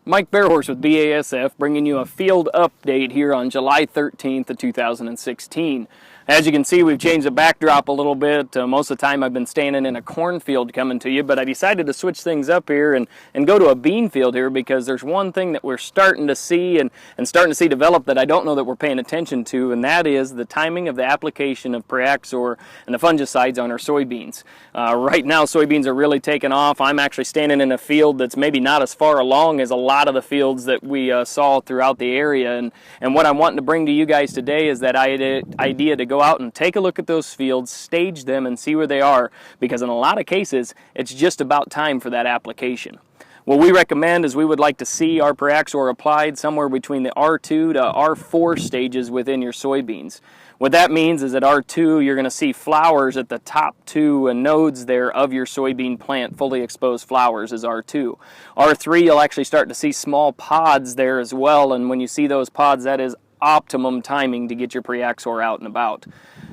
Mike Bearhorse with BASF bringing you a field update here on July 13th of 2016. As you can see, we've changed the backdrop a little bit. Most of the time I've been standing in a cornfield coming to you, but I decided to switch things up here and go to a bean field here because there's one thing that we're starting to see and starting to see develop that I don't know that we're paying attention to, and that is the timing of the application of Pyraxor and the fungicides on our soybeans. Right now soybeans are really taking off. I'm actually standing in a field that's maybe not as far along as a lot of the fields that we saw throughout the area, and what I'm wanting to bring to you guys today is that idea to go out and take a look at those fields, stage them, and see where they are, because in a lot of cases it's just about time for that application. What we recommend is we would like to see our Pyraxor applied somewhere between the R2 to R4 stages within your soybeans. What that means is at R2 you're going to see flowers at the top two nodes there of your soybean plant, fully exposed flowers is R2. R3 you'll actually start to see small pods there as well, and when you see those pods, that is optimum timing to get your Pyraxor out and about.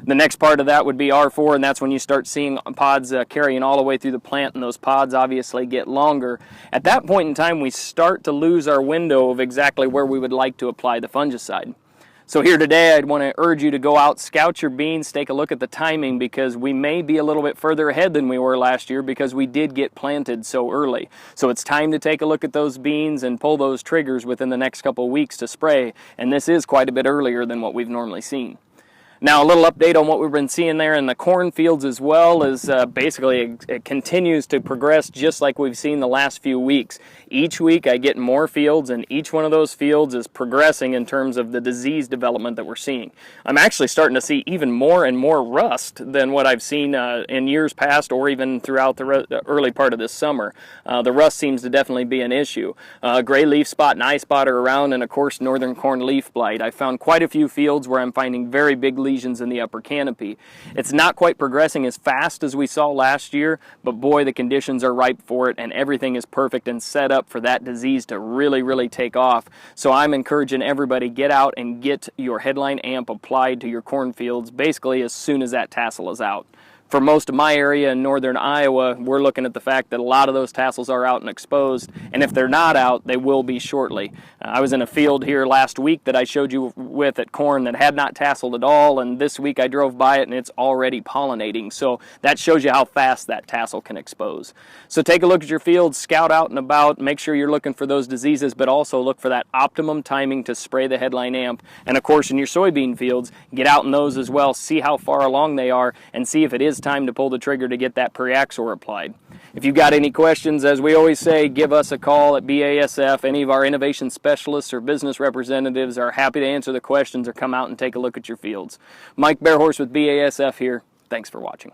The next part of that would be R4, and that's when you start seeing pods carrying all the way through the plant, and those pods obviously get longer. At that point in time, we start to lose our window of exactly where we would like to apply the fungicide. So here today, I'd want to urge you to go out, scout your beans, take a look at the timing, because we may be a little bit further ahead than we were last year because we did get planted so early. So it's time to take a look at those beans and pull those triggers within the next couple of weeks to spray, and this is quite a bit earlier than what we've normally seen. Now, a little update on what we've been seeing there in the cornfields as well is basically it continues to progress just like we've seen the last few weeks. Each week I get more fields, and each one of those fields is progressing in terms of the disease development that we're seeing. I'm actually starting to see even more and more rust than what I've seen in years past, or even throughout the early part of this summer. The rust seems to definitely be an issue. Gray leaf spot and eye spot are around, and of course northern corn leaf blight. I found quite a few fields where I'm finding very big lesions in the upper canopy. It's not quite progressing as fast as we saw last year, but boy, the conditions are ripe for it, and everything is perfect and set up for that disease to really take off. So I'm encouraging everybody, get out and get your headline amp applied to your cornfields basically as soon as that tassel is out. For most of my area in northern Iowa, we're looking at the fact that a lot of those tassels are out and exposed, and if they're not out, they will be shortly. I was in a field here last week that I showed you with at corn that had not tasseled at all, and this week I drove by it and it's already pollinating. So that shows you how fast that tassel can expose. So take a look at your fields, scout out and about, make sure you're looking for those diseases, but also look for that optimum timing to spray the headline amp. And of course, in your soybean fields, get out in those as well, see how far along they are, and see if it is time to pull the trigger to get that Pyraxor applied. If you've got any questions, as we always say, give us a call at BASF. Any of our innovation specialists or business representatives are happy to answer the questions or come out and take a look at your fields. Mike Bearhorse with BASF here. Thanks for watching.